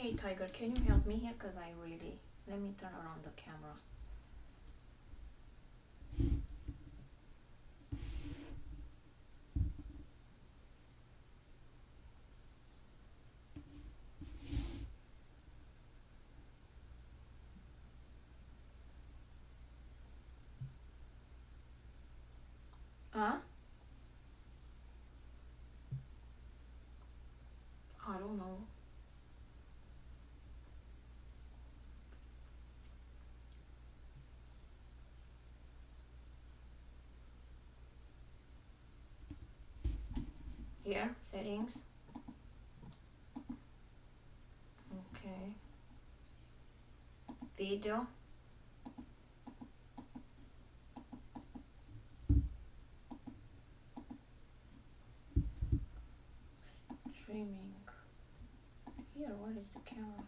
Hey Tiger, can you help me here? Because I really... Let me turn around the camera. Huh? I don't know. Here, settings. Okay. Video. Streaming. Here, where is the camera?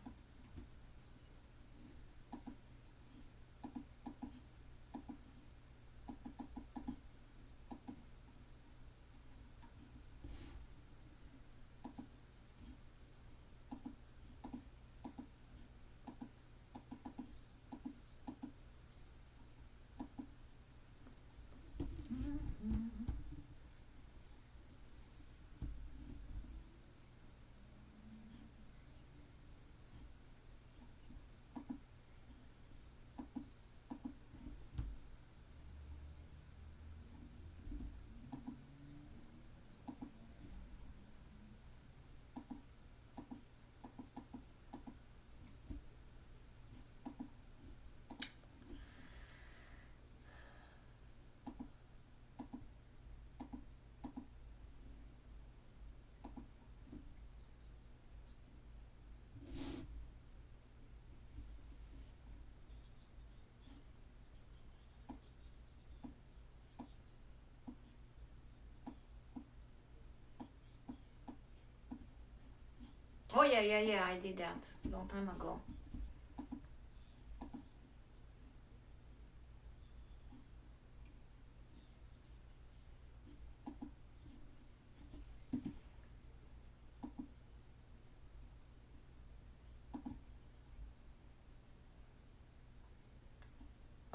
Oh yeah, I did that long time ago.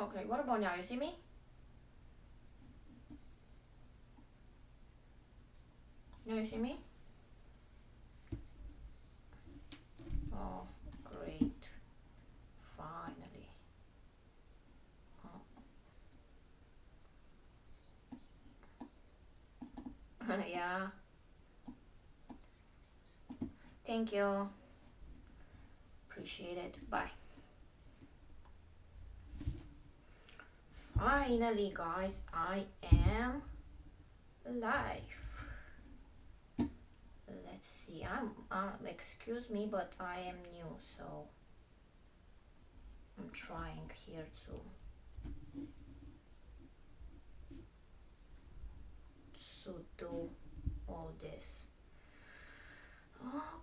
Okay, what about now? You see me? Now you see me? Oh, great. Finally. Oh. Yeah. Thank you. Appreciate it. Bye. Finally, guys, I am live. Let's see. Excuse me, but I am new, so I'm trying here to do all this.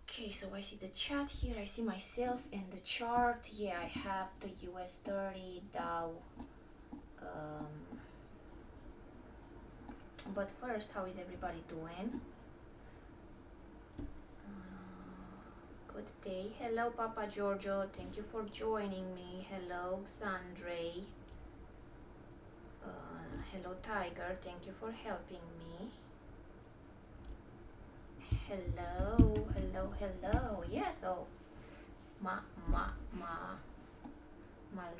Okay, so I see the chat here. I see myself in the chart. Yeah, I have the US30 Dow. But first, how is everybody doing? Good day. Hello, Papa Giorgio. Thank you for joining me. Hello, Xandre. Hello, Tiger. Thank you for helping me. Hello. Yes, oh, my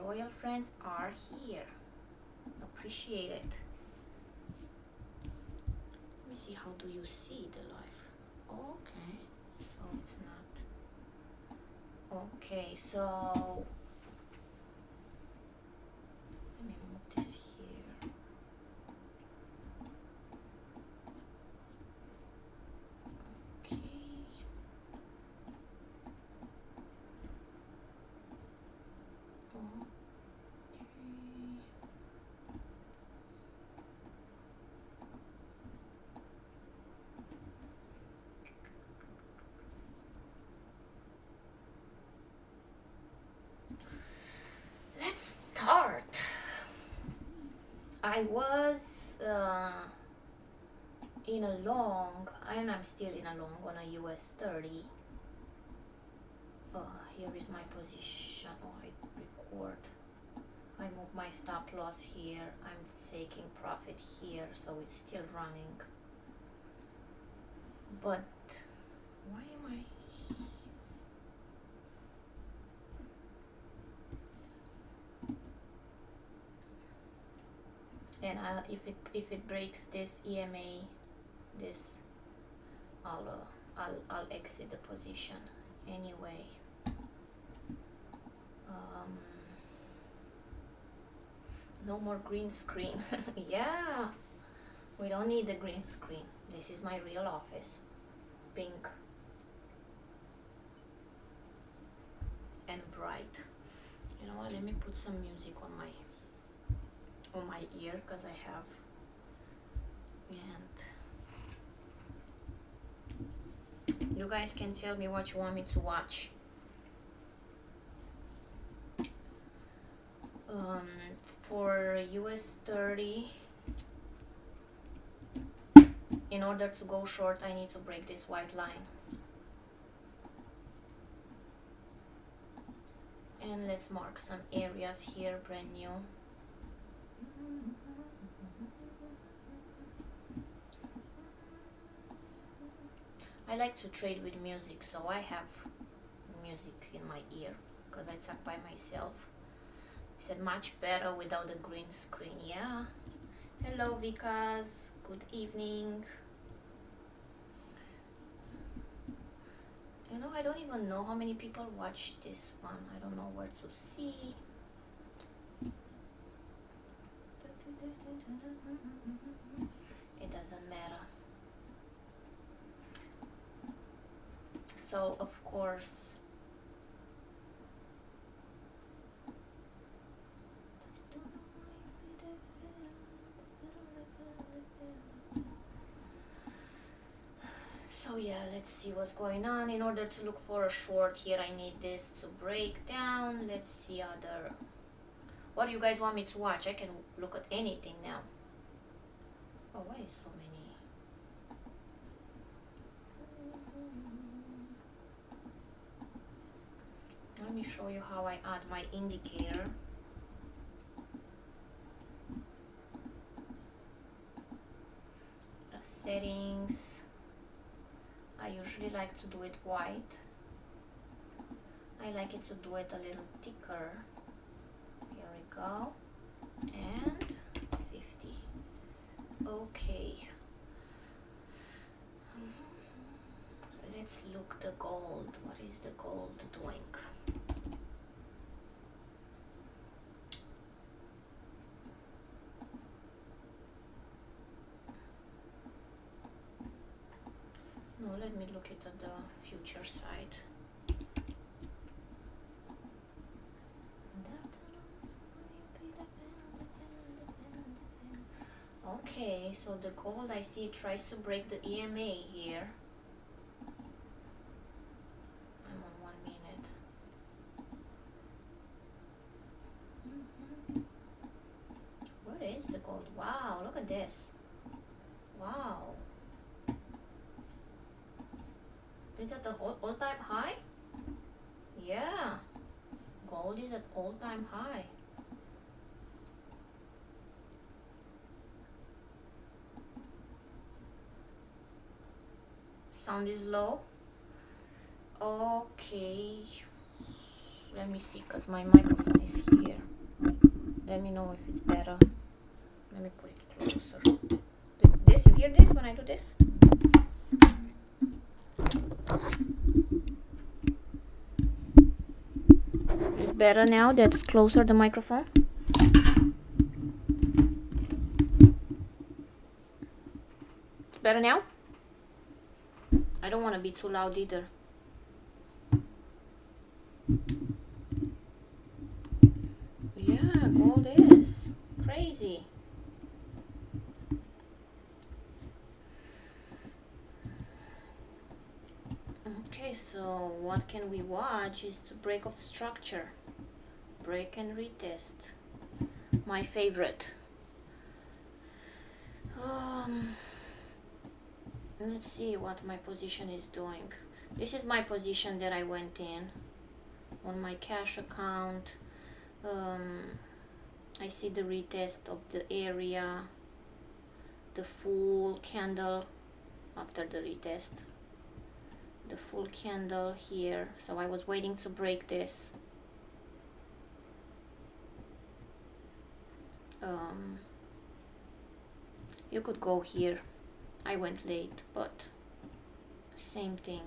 loyal friends are here. Appreciate it. Let me see, how do you see the live? Okay, so it's not. Okay, so let me move this here. Okay. Let's start. I was in a long, and I'm still in a long on a US30. Here is my position. Oh, I record. I move my stop loss here. I'm taking profit here, so it's still running. But why am I? And if it breaks this EMA, this I'll exit the position anyway. No more green screen. Yeah, we don't need the green screen. This is my real office, pink and bright. You know what? Let me put some music on my ear, because I have, and you guys can tell me what you want me to watch. For US30, in order to go short, I need to break this white line. And let's mark some areas here, brand new. I like to trade with music, so I have music in my ear because I talk by myself. I said much better without the green screen. Yeah. Hello Vikas, good evening. You know, I don't even know how many people watch this one. I don't know where to see. It doesn't matter. So of course, so yeah, let's see what's going on. In order to look for a short here, I need this to break down. Let's see other. What do you guys want me to watch? I can look at anything now. Oh, why is so many? Let me show you how I add my indicator. Settings. I usually like to do it white. I like it to do it a little thicker. Here we go. And 50. Okay. Let's look the gold. What is the gold doing? No, let me look it at the future side. Okay, so the gold I see tries to break the EMA here. I'm on 1 minute. Where is the gold? Wow, look at this. Wow. Is that the all-time high? Yeah. Gold is at all-time high. Sound is low. Okay. Let me see, because my microphone is here. Let me know if it's better. Let me put it closer. This, you hear this when I do this? It's better now that's closer the microphone. It's better now? I don't want to be too loud either. Yeah, gold is crazy. Okay, so what can we watch is to break off structure. Break and retest. My favorite. Let's see what my position is doing. This is my position that I went in. on my cash account. I see the retest of the area, the full candle after the retest, the full candle here. So I was waiting to break this. You could go here. I went late, but same thing.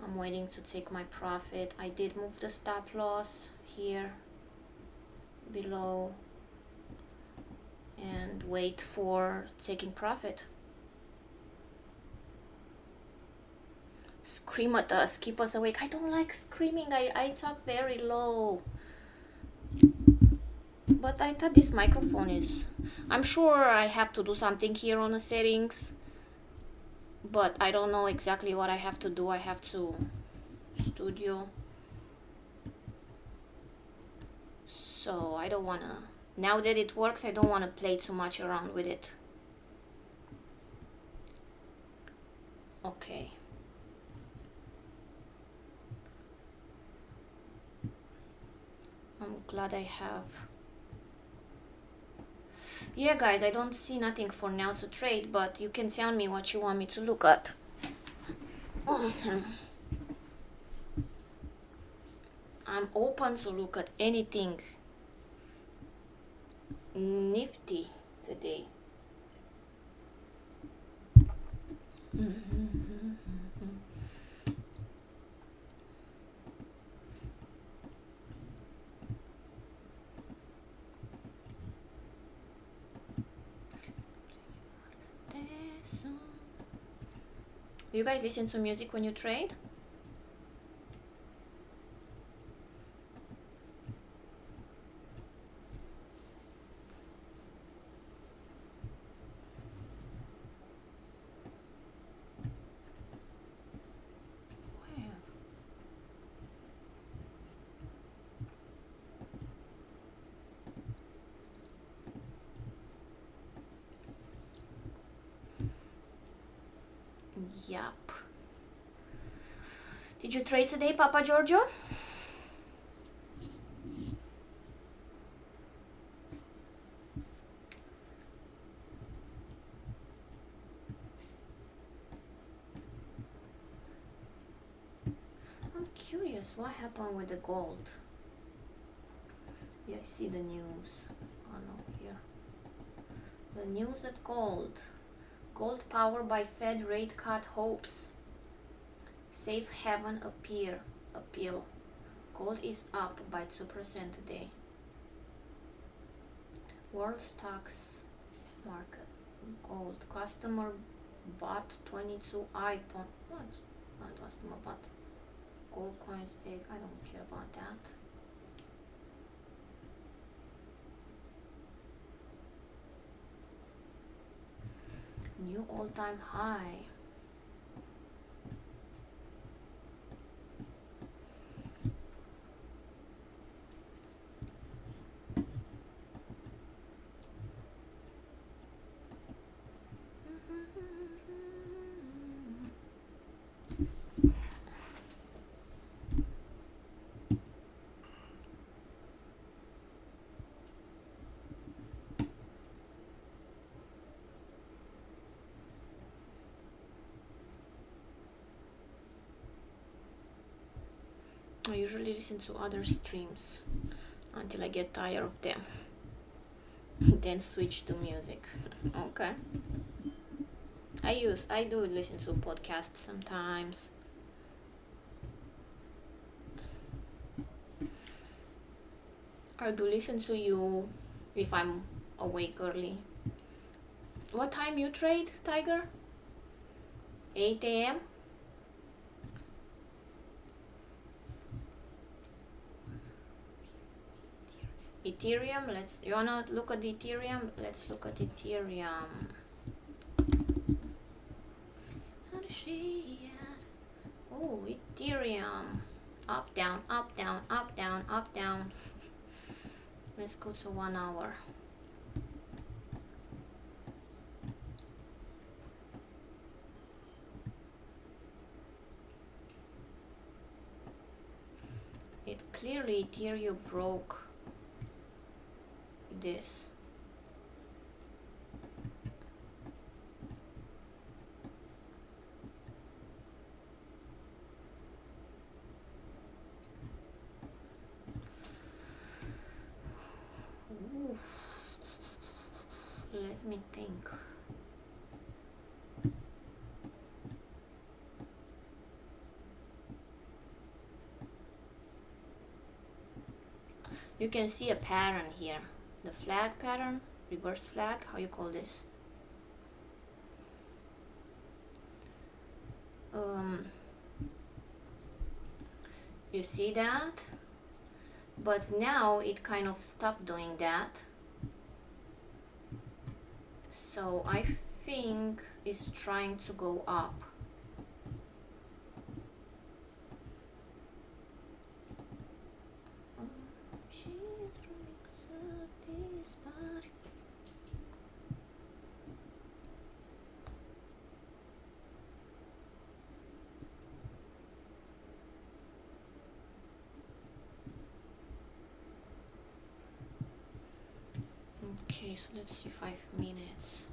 I'm waiting to take my profit. I did move the stop loss here below and wait for taking profit. Scream at us, keep us awake. I don't like screaming. I talk very low. But I thought this microphone is... I'm sure I have to do something here on the settings, but I don't know exactly what I have to do. I have to studio. So I don't want to... Now that it works, I don't want to play too much around with it. Okay. I'm glad I have... Yeah, guys, I don't see nothing for now to trade, but you can tell me what you want me to look at. I'm open to look at anything nifty today. You guys listen to music when you trade? Yup. Did you trade today, Papa Giorgio? I'm curious what happened with the gold. Yeah, I see the news. Oh no, here. The news at gold. Gold power by Fed rate cut hopes. Safe haven appeal. Gold is up by 2% today. World stocks market. Gold. Customer bought 22i point. What? Not customer bought. Gold coins egg. I don't care about that. New all-time high. I usually listen to other streams until I get tired of them. Then switch to music. Okay. I do listen to podcasts sometimes. I do listen to you if I'm awake early. What time you trade, Tiger? 8 a.m.? Ethereum, you wanna look at the Ethereum? Let's look at Ethereum. How does she at? Oh, Ethereum. Up, down, up, down, up, down, up, down. Let's go to 1 hour. it clearly Ethereum broke this. Ooh. Let me think. You can see a pattern here. The flag pattern, reverse flag, how you call this? You see that? But now it kind of stopped doing that. So I think it's trying to go up. Okay, so let's see, 5 minutes.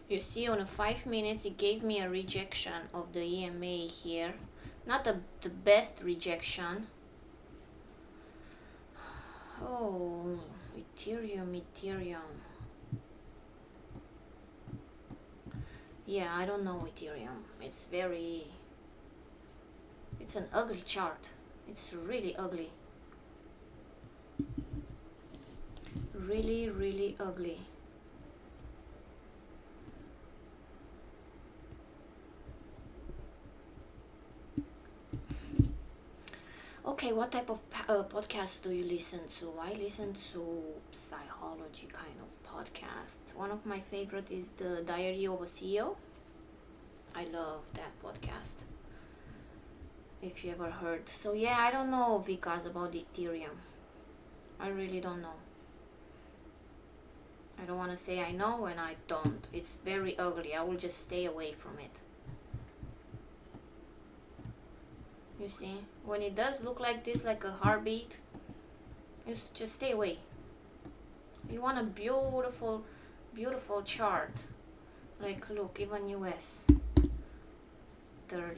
You see, on a 5 minutes, it gave me a rejection of the EMA here. Not the best rejection. Oh, Ethereum. Yeah, I don't know Ethereum. It's an ugly chart. It's really ugly. Really ugly. Okay, what type of podcast do you listen to? I listen to psychology kind of podcast. One of my favorite is the Diary of a CEO. I love that podcast. If you ever heard. So yeah, I don't know, Vikas, about Ethereum. I really don't know. I don't want to say I know and I don't. It's very ugly. I will just stay away from it. You see, when it does look like this, like a heartbeat, just stay away. You want a beautiful chart. Like, look, even US30. Let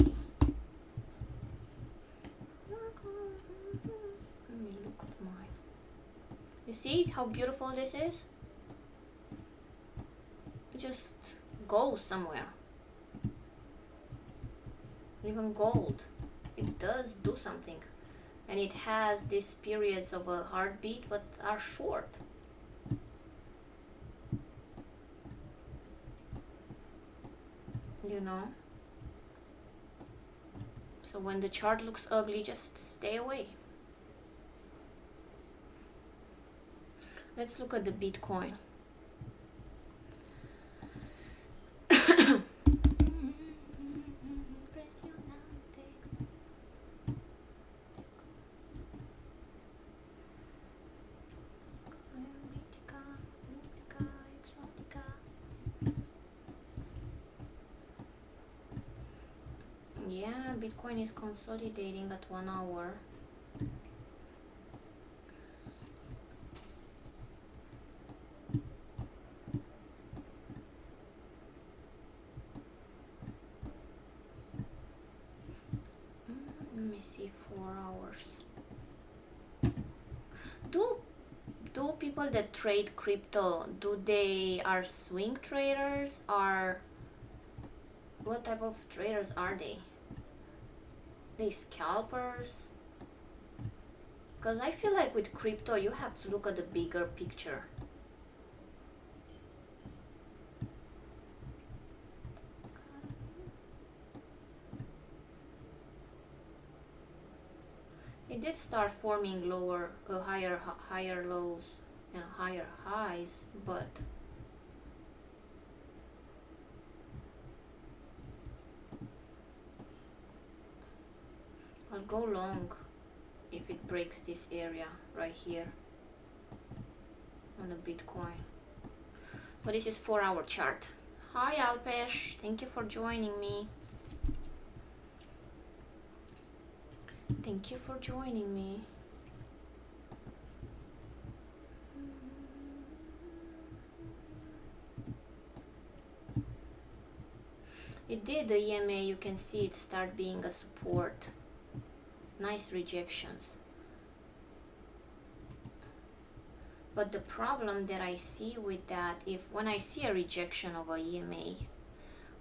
me look at mine. You see how beautiful this is? It just goes somewhere. Even gold. It does do something, and it has these periods of a heartbeat but are short. You know, so when the chart looks ugly, just stay away. Let's look at the Bitcoin. Yeah, Bitcoin is consolidating at 1 hour. Let me see, 4 hours. Do people that trade crypto, are swing traders, or what type of traders are they? They scalpers? Because I feel like with crypto you have to look at the bigger picture. It did start forming higher lows and higher highs, but I'll go long if it breaks this area right here on the Bitcoin. But this is 4 hour chart. Hi Alpesh, thank you for joining me. Thank you for joining me. It did the EMA, you can see it start being a support. Nice rejections. But the problem that I see with that, when I see a rejection of a EMA,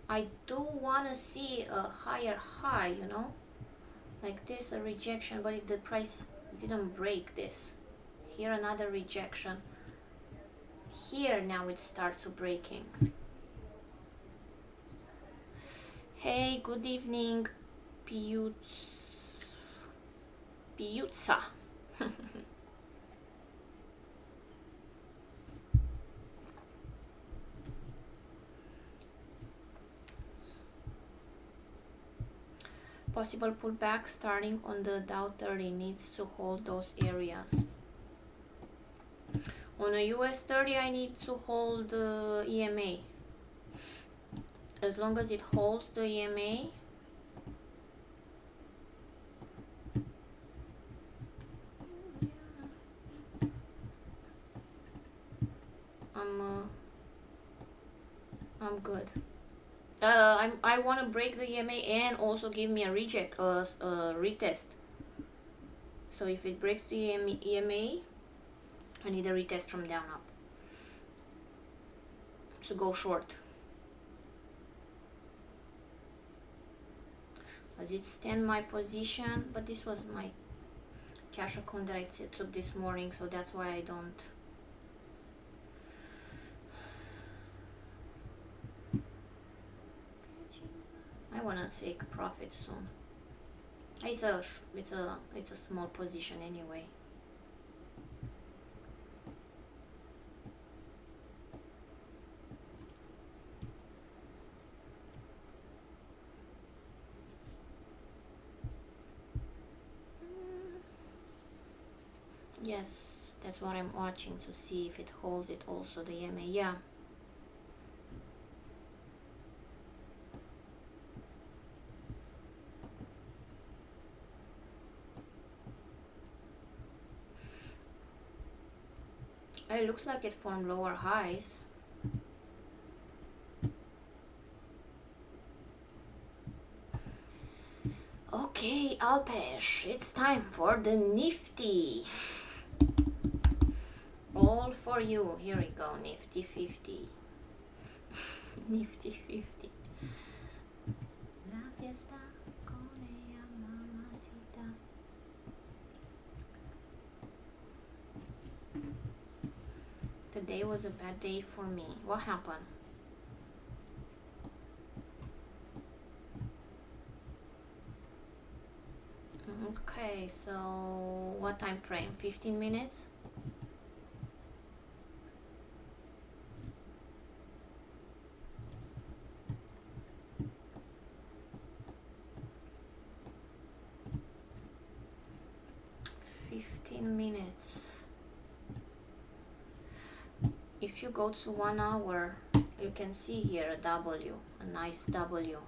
I do want to see a higher high, you know, like this, a rejection, but if the price didn't break this, here another rejection, here now it starts breaking. Hey, good evening, Piuzza. Possible pullback starting on the Dow 30 needs to hold those areas. On a US30 I need to hold the EMA. As long as it holds the EMA, I'm good. I want to break the EMA and also give me a retest. So if it breaks the EMA, I need a retest from down up to go short. As it stand my position, but this was my cash account that I took this morning, so that's why I don't. I wanna take profit soon. It's a small position anyway. Yes, that's what I'm watching to see if it holds it also the EMA. Yeah. It looks like it formed lower highs. Okay, Alpesh, it's time for the Nifty. All for you. Here we go, Nifty 50. Nifty 50. La fiesta con ella, mamacita. Today was a bad day for me. What happened? Okay, so what time frame? 15 minutes? Minutes. If you go to 1 hour, you can see here a W, a nice W.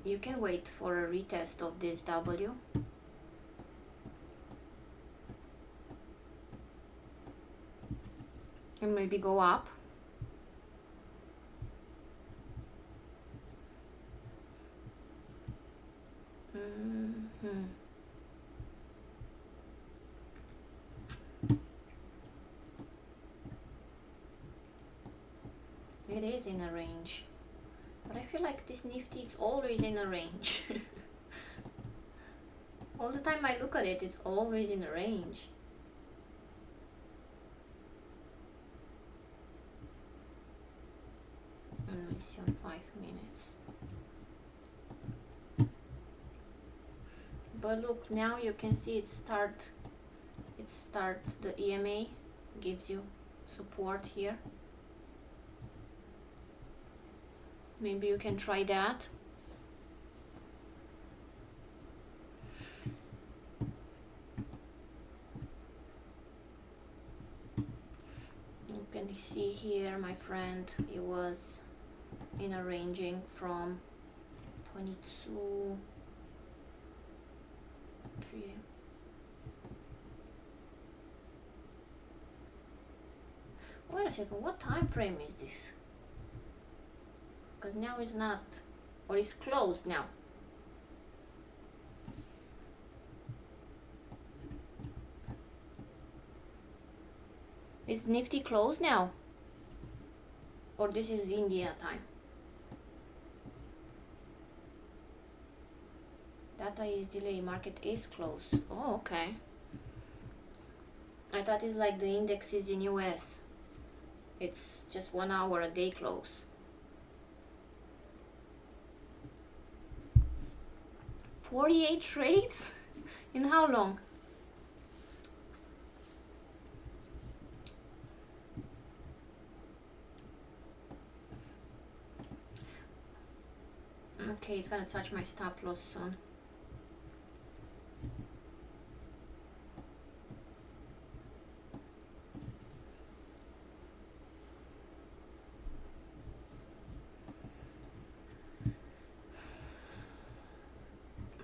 You can wait for a retest of this W. And maybe go up. It is in a range. But I feel like this Nifty, it's always in a range. All the time I look at it, it's always in a range. Let me see on 5 minutes. But look, now you can see it start the EMA gives you support here. Maybe you can try that. Can you see here, my friend, it was in a ranging from 22 3. Wait a second, what time frame is this? Because now it's not, or it's closed now. Is Nifty closed now? Or this is India time? Data is delayed, market is closed. Oh, okay. I thought it's like the indexes in US. It's just 1 hour a day close. 48 trades? In how long? Okay, it's gonna touch my stop loss soon.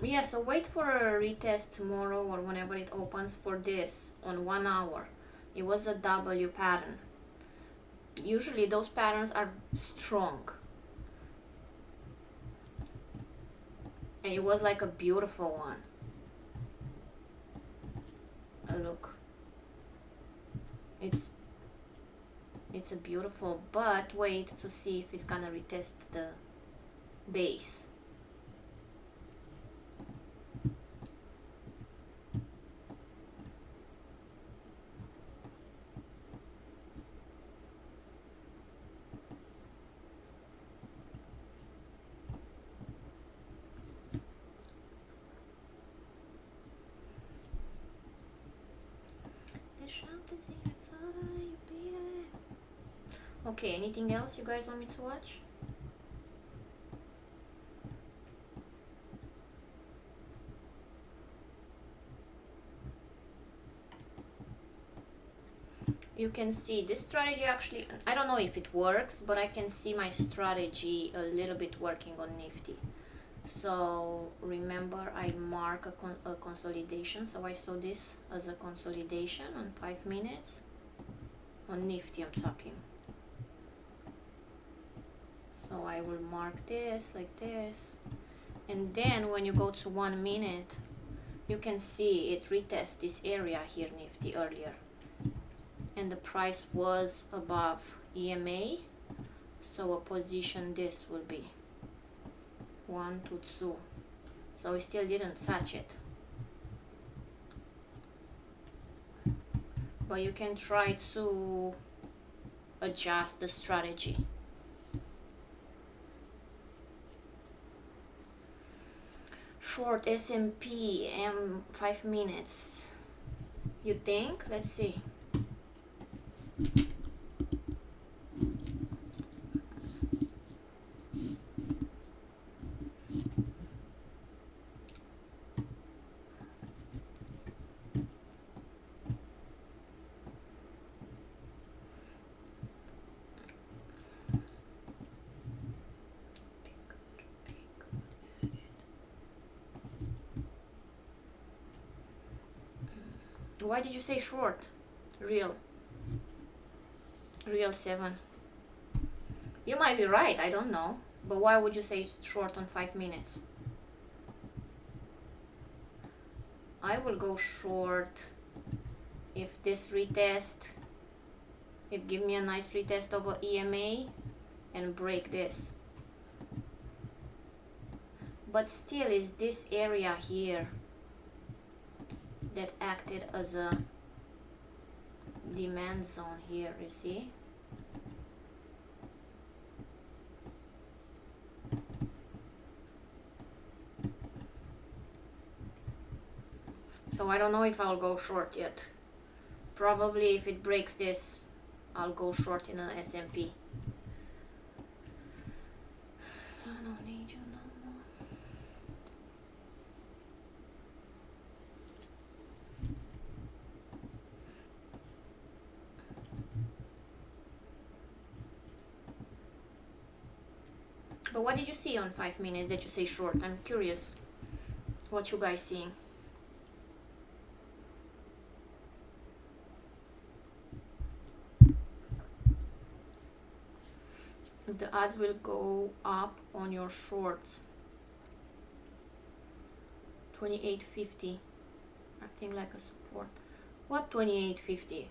Yeah, so wait for a retest tomorrow or whenever it opens for this on 1 hour. It was a W pattern. Usually those patterns are strong. And it was like a beautiful one. Look. It's a beautiful, but wait to see if it's gonna retest the base. Okay, anything else you guys want me to watch? You can see this strategy actually, I don't know if it works, but I can see my strategy a little bit working on Nifty. So remember, I mark a consolidation, so I saw this as a consolidation on 5 minutes. On Nifty I'm talking. So I will mark this like this, and then when you go to 1 minute, you can see it retest this area here, Nifty, earlier, and the price was above EMA, so a position this will be 1 to 2, so we still didn't touch it, but you can try to adjust the strategy. Short S&P and 5 minutes. You think? Let's see. Why did you say short? Real 7. You might be right, I don't know. But why would you say short on 5 minutes? I will go short if this retest, it give me a nice retest over EMA and break this. But still is this area here that acted as a demand zone here, you see? So I don't know if I'll go short yet. Probably if it breaks this, I'll go short in an S&P. I don't need you no more. But what did you see on 5 minutes that you say short? I'm curious what you guys seeing. The odds will go up on your shorts. 28.50, acting like a support. What 28.50?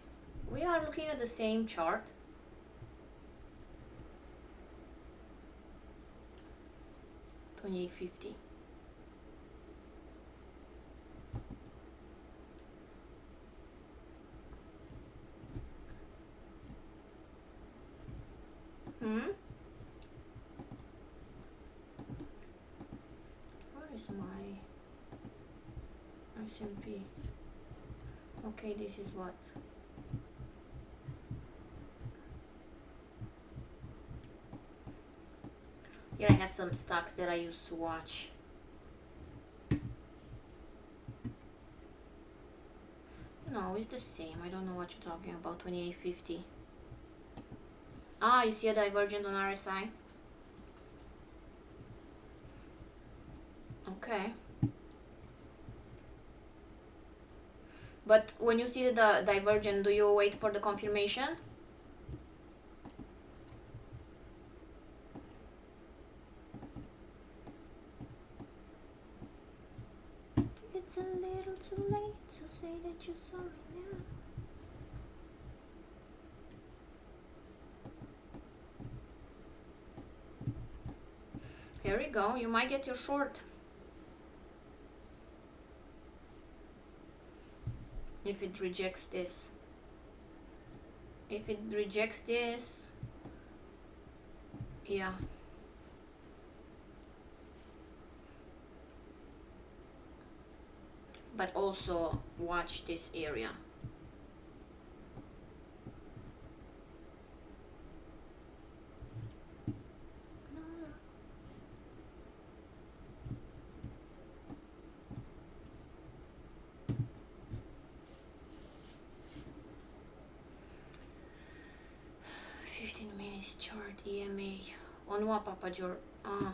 We are looking at the same chart. $28.50. Where is my S&P? Okay, this is what. Here I have some stocks that I used to watch. No, it's the same. I don't know what you're talking about. 28.50. Ah, you see a divergent on RSI? Okay. But when you see the divergent, do you wait for the confirmation? It's a little too late to say that you're sorry now. Here we go. You might get your short. If it rejects this. If it rejects this, yeah. But also watch this area. Chart EMA on what, Papa Jor? On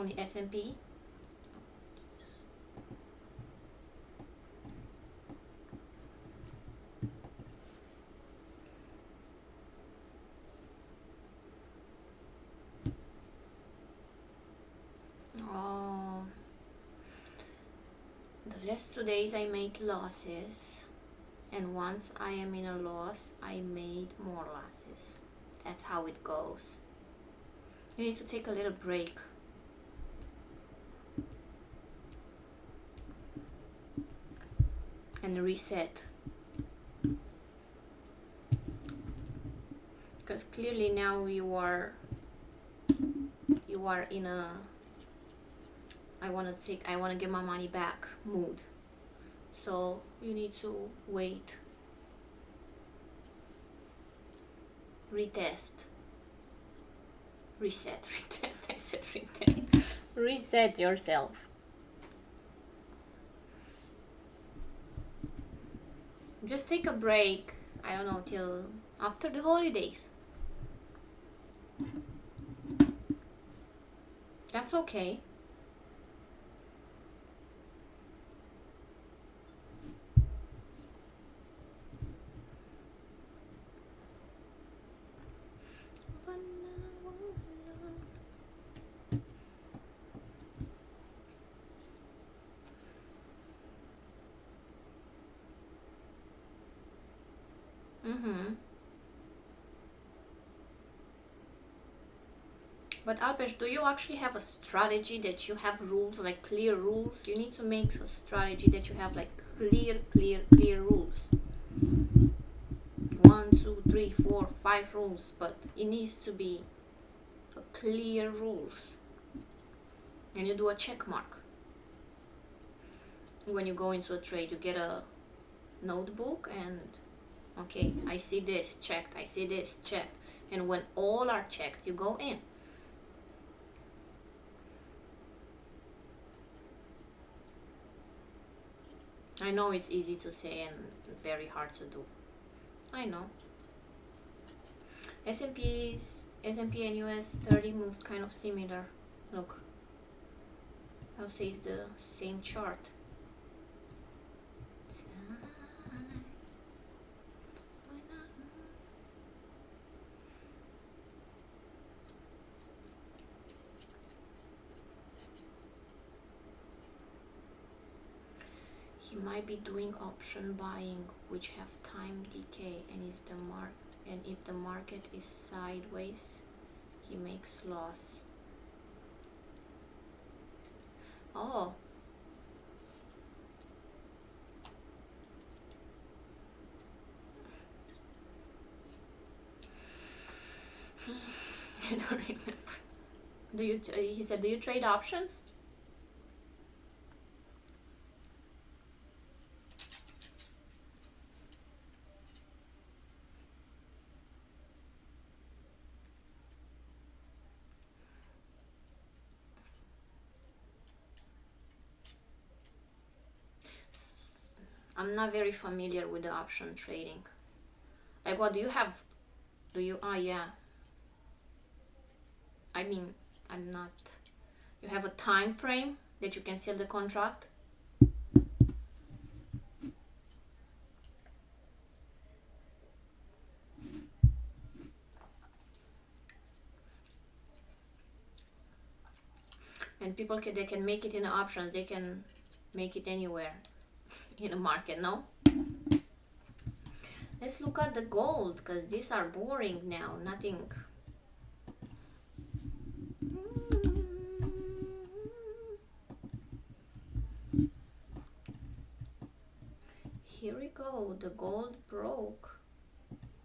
the S&P. Oh, the last 2 days I made losses. And once I am in a loss, I made more losses. That's how it goes. You need to take a little break. And reset. Because clearly now you are in a I want to get my money back mood. So you need to wait. Retest. Reset. Retest. I said retest. Reset yourself. Just take a break. I don't know, till after the holidays. That's okay. But Alpesh, do you actually have a strategy that you have rules, like clear rules? You need to make a strategy that you have like clear rules. 1, 2, 3, 4, 5 rules, but it needs to be a clear rules. And you do a check mark. When you go into a trade, you get a notebook and okay, I see this, checked, I see this, checked. And when all are checked, you go in. I know it's easy to say and very hard to do. I know. S&P is S&P and US30 moves kind of similar. Look, I'll say it's the same chart. He might be doing option buying, which have time decay, and if the market is sideways, he makes loss. Oh. I don't remember. He said, do you trade options? I'm not very familiar with the option trading. Like, what do you have? Yeah. I mean, I'm not. You have a time frame that you can sell the contract? And people they can make it in the options. They can make it anywhere in the market, no? Let's look at the gold, because these are boring now. Nothing. Here we go. The gold broke.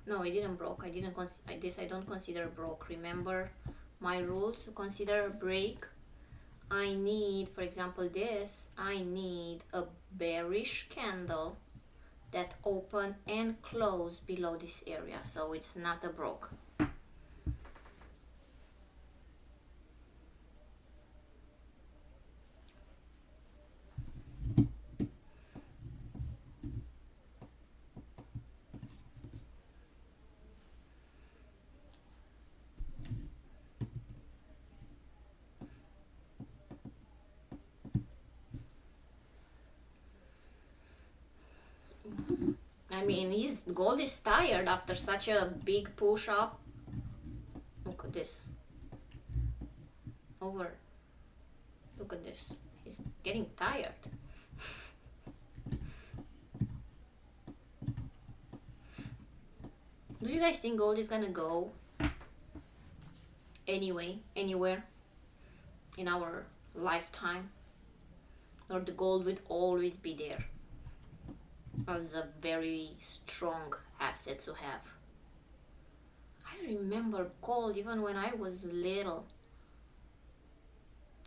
No, it didn't broke. I don't consider broke. Remember my rules to consider a break. I need, for example, this. I need a bearish candle that open and close below this area, so it's not a broke. I mean, gold is tired after such a big push up. Look at this. Look at this. He's getting tired. Do you guys think gold is gonna go anywhere in our lifetime? Or the gold will always be there as a very strong asset to have? I remember gold even when I was little.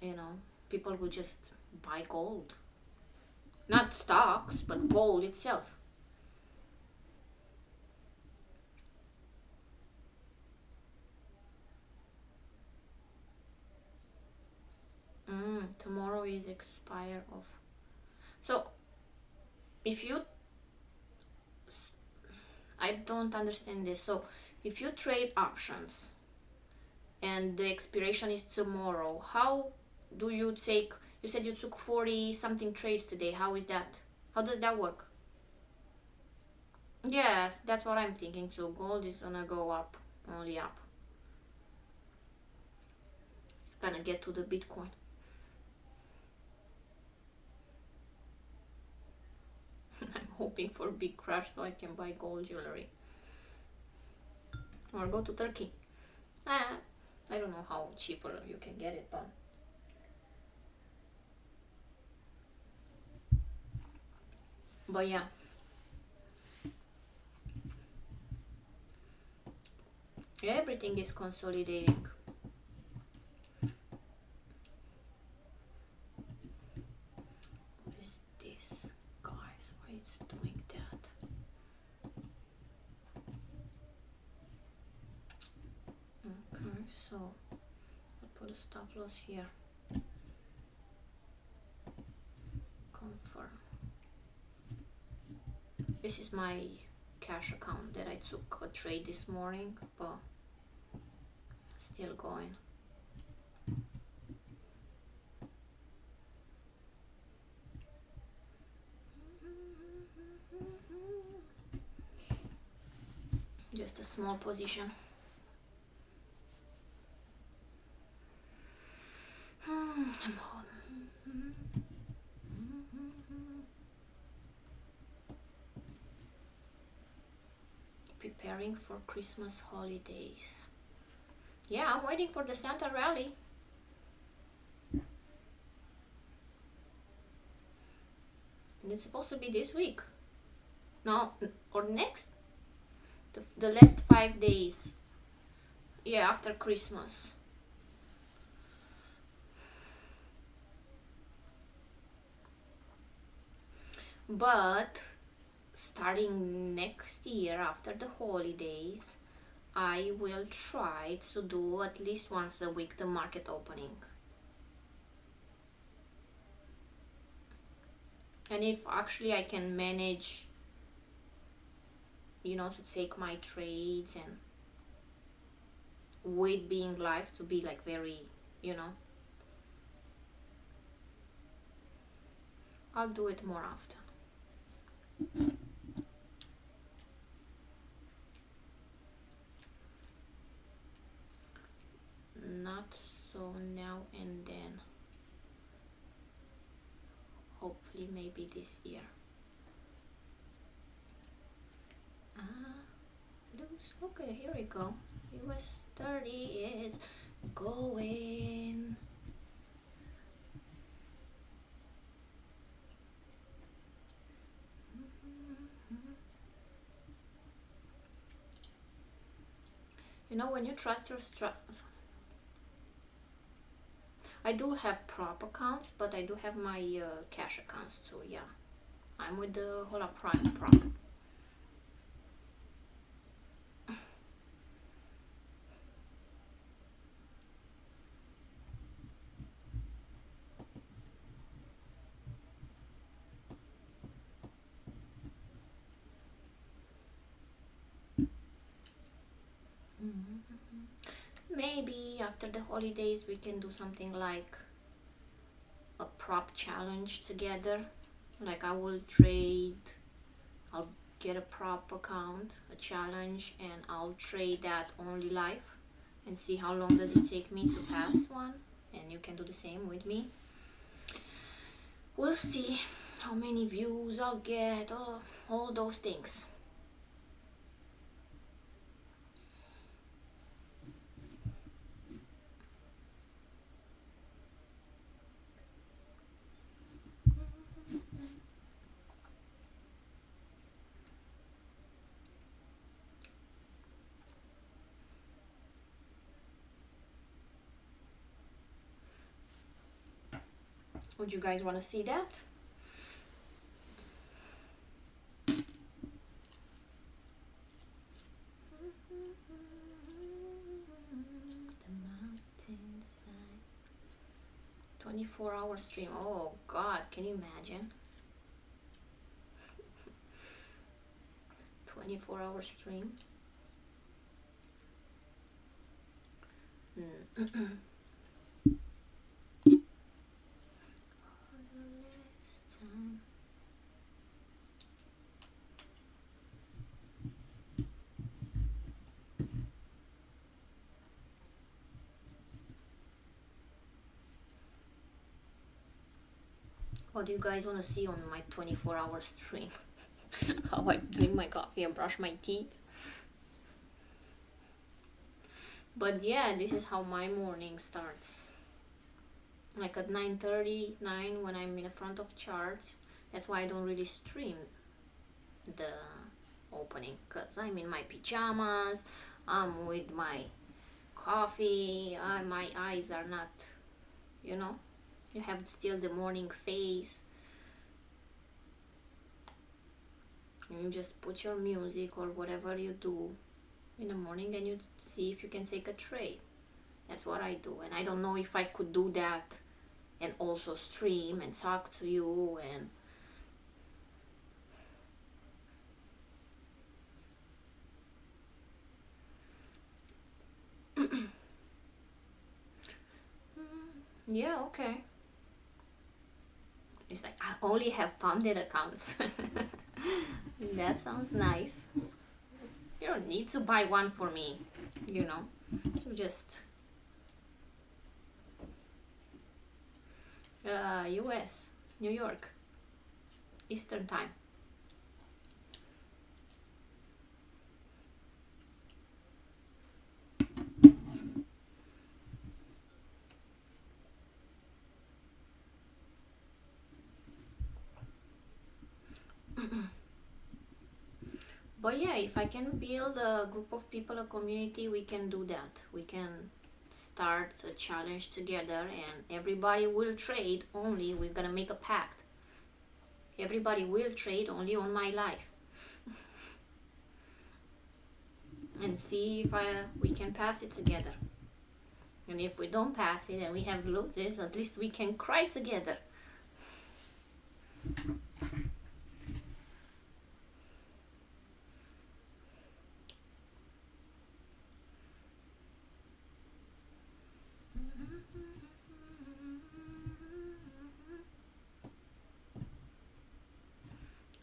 You know, people would just buy gold. Not stocks, but gold itself. Tomorrow is expire of. So, if you, I don't understand this. So, if you trade options and the expiration is tomorrow, how do you take, you said you took 40 something trades today. How is that? How does that work? Yes, that's what I'm thinking too. Gold is gonna go up, only up. It's gonna get to the Bitcoin. I'm hoping for a big crash so I can buy gold jewelry. Or go to Turkey. I don't know how cheaper you can get it, but yeah. Everything is consolidating. What is this, guys? Why it's doing that? Okay, so I'll put a stop loss here. Confirm. This is my cash account that I took a trade this morning, but Still going. Just a small position. I'm home. Preparing for Christmas holidays. Yeah, I'm waiting for the Santa rally. And it's supposed to be this week. No, or next. The last 5 days. Yeah, after Christmas. But starting next year after the holidays, I will try to do at least once a week the market opening. And if actually I can manage, you know, to take my trades and with being live to be like very, you know, I'll do it more often. Not so now and then. Hopefully maybe this year. Look at, here we go. US30 is going. You know, when you trust your I do have prop accounts, but I do have my cash accounts too. Yeah, I'm with the Hola Prime prop. Maybe after the holidays we can do something like a prop challenge together. Like I will trade, I'll get a prop account, a challenge, and I'll trade that only live and see how long does it take me to pass one. And you can do the same with me. We'll see how many views I'll get, all those things. Would you guys want to see that? The mountainside. 24-hour stream. Oh God, can you imagine? 24-hour stream. What do you guys want to see on my 24-hour stream? How I drink my coffee and brush my teeth. But yeah, this is how my morning starts. Like at 9:30, 9 when I'm in the front of charts. That's why I don't really stream the opening, because I'm in my pajamas, I'm with my coffee, my eyes are not, you know, you have still the morning face. You just put your music or whatever you do in the morning and you see if you can take a trade. That's what I do. And I don't know if I could do that and also stream and talk to you and Yeah, okay. It's like, I only have funded accounts. That sounds nice. You don't need to buy one for me, you know. So just US, New York, Eastern time. But yeah, if I can build a group of people, a community, we can do that. We can start a challenge together and everybody will trade only. We're gonna make a pact. Everybody will trade only on my life. And see if we can pass it together. And if we don't pass it and we have losses, at least we can cry together.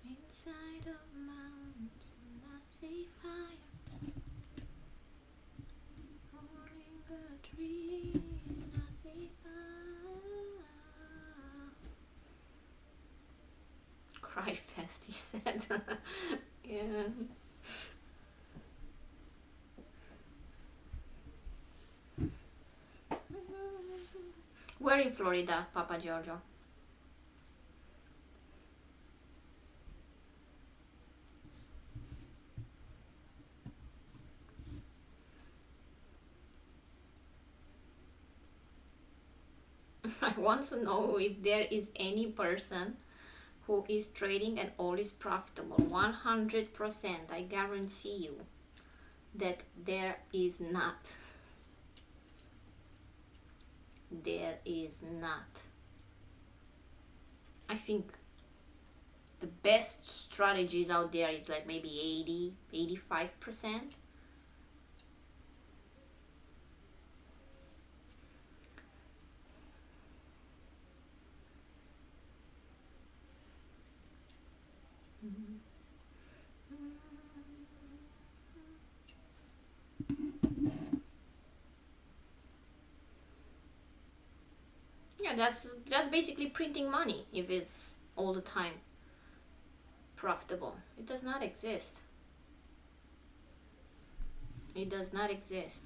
Inside of mountain, I see fire. Rolling a tree, I see fire. Cry fast, he said. Yeah. Where in Florida, Papa Giorgio? I want to know if there is any person who is trading and all is profitable. 100%, I guarantee you that there is not. There is not. I think the best strategies out there is like maybe 85%. Yeah, that's basically printing money if it's all the time profitable. It does not exist. It does not exist.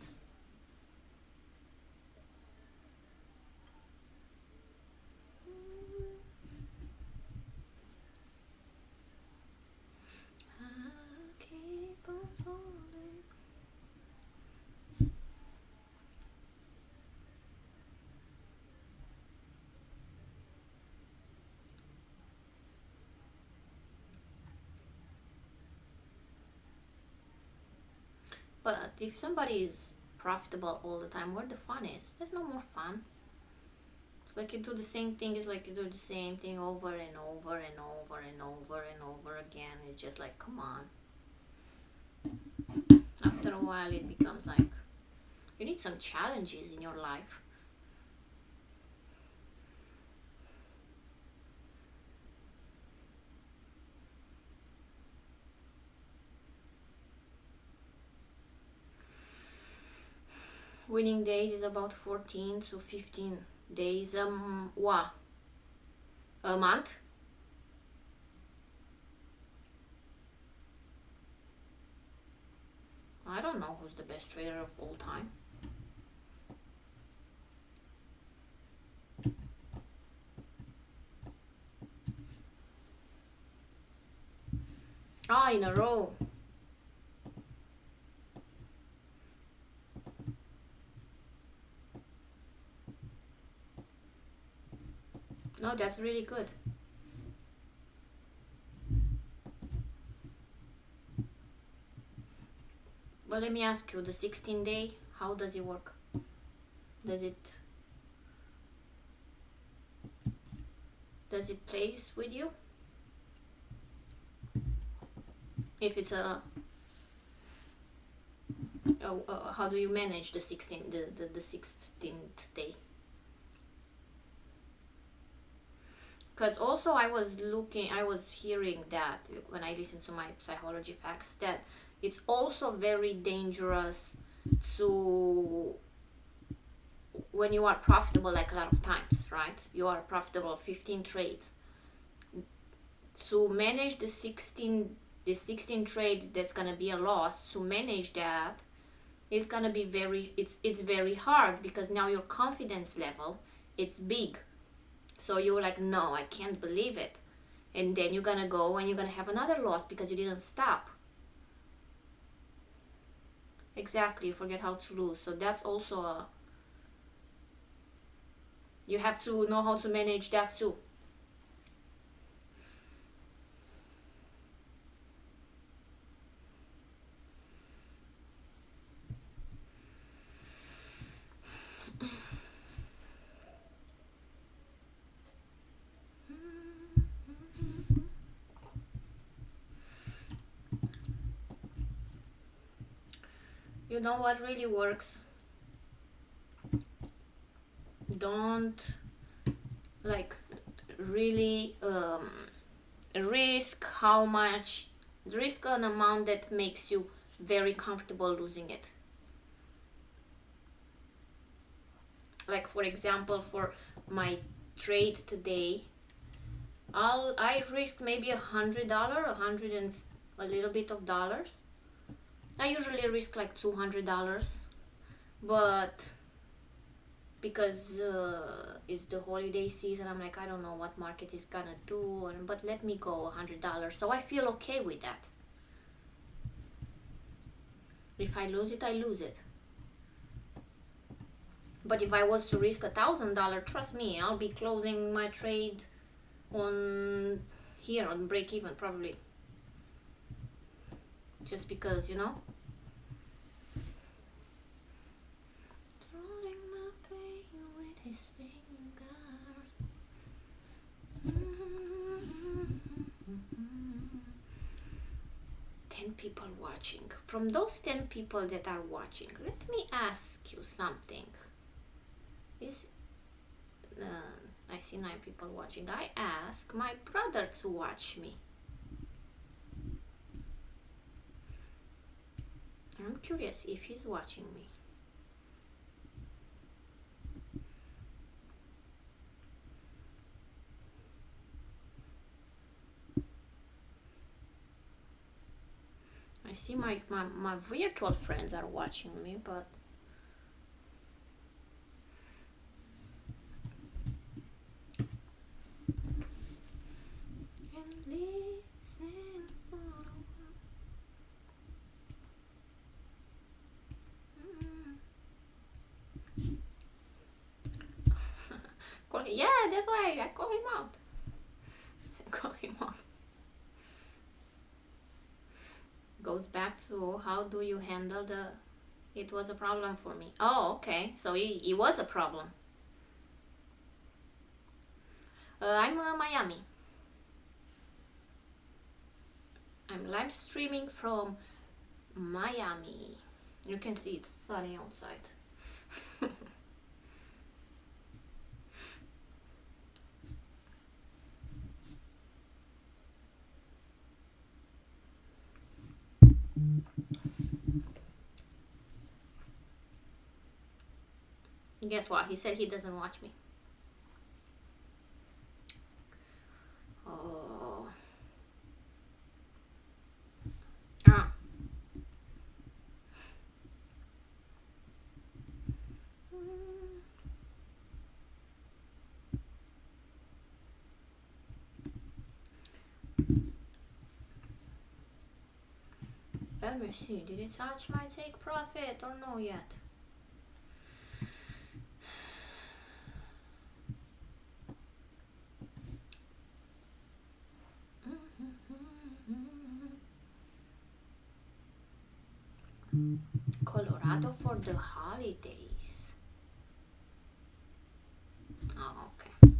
But if somebody is profitable all the time, where the fun is? There's no more fun. It's like you do the same thing. It's like you do the same thing over and over and over and over and over again. It's just like, come on. After a while, it becomes like you need some challenges in your life. Winning days is about 14 to 15 days a month. I don't know who's the best trader of all time. In a row. No, that's really good. Well, let me ask you, the 16 day, how does it work? Does it plays with you? If it's a how do you manage the 16th day? Because also I was hearing that when I listened to my psychology facts, that it's also very dangerous to, when you are profitable, like a lot of times, right? You are profitable 15 trades. To manage the 16 trade that's gonna be a loss, to manage that is gonna be it's very hard, because now your confidence level, it's big. So you're like, no, I can't believe it. And then you're gonna go and you're gonna have another loss because you didn't stop. Exactly, you forget how to lose. So that's also you have to know how to manage that too. You know what really works? Don't like really risk an amount that makes you very comfortable losing it. Like for example, for my trade today, I risked maybe $100, a little bit of dollars. I usually risk like $200, but because it's the holiday season, I'm like, I don't know what market is gonna do, but let me go $100. So I feel okay with that. If I lose it, I lose it. But if I was to risk $1,000, trust me, I'll be closing my trade on break even probably. Just because, you know. Rolling my pain with his fingers. 10 people watching. From those 10 people that are watching, let me ask you something. I see 9 people watching. I ask my brother to watch me. I'm curious if he's watching me. I see my virtual friends are watching me, but yeah, that's why I call him out. Call him out. Goes back to how do you handle it was a problem for me. Oh, okay, so it was a problem. I'm Miami. I'm live streaming from Miami. You can see it's sunny outside. Guess what? He said he doesn't watch me. Oh. Ah. Let me see. Did it touch my take profit or no yet? Colorado for the holidays. Oh, okay.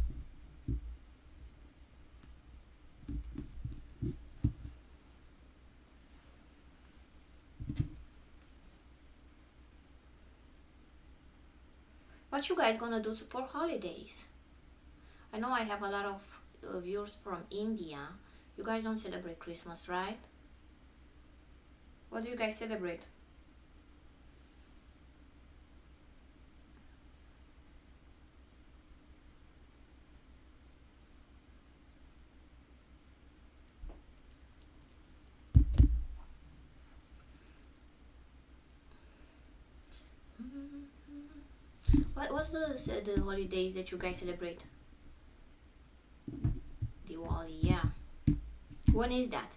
What you guys gonna do for holidays? I know I have a lot of viewers from India, you guys don't celebrate Christmas, right? What do you guys celebrate? What's the holidays that you guys celebrate? Diwali, yeah. When is that?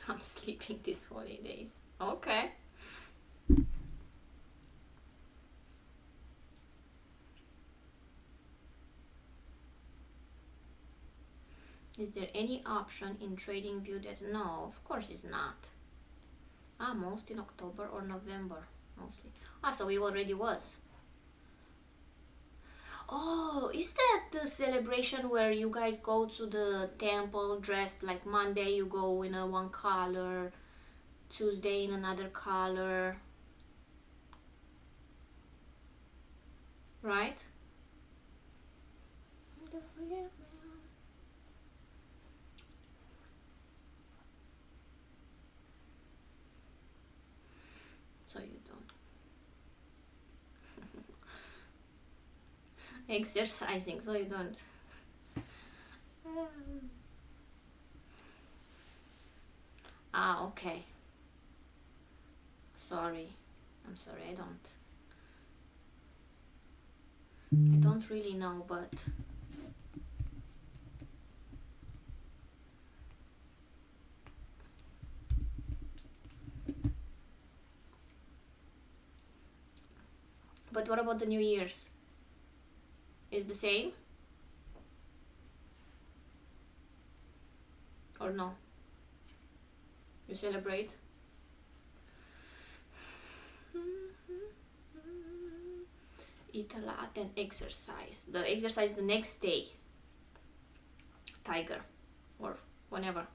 I'm sleeping these holidays. Okay. Is there any option in TradingView that no, of course it's not. Most in October or November mostly. So it already was. Oh, is that the celebration where you guys go to the temple dressed like Monday you go in a one color, Tuesday in another color, right? So you don't exercising, so you don't. Okay. Sorry. I'm sorry, I don't really know, but what about the New Year's? Is the same? Or no? You celebrate? Eat a lot and exercise. The exercise the next day. Tiger. Or whenever.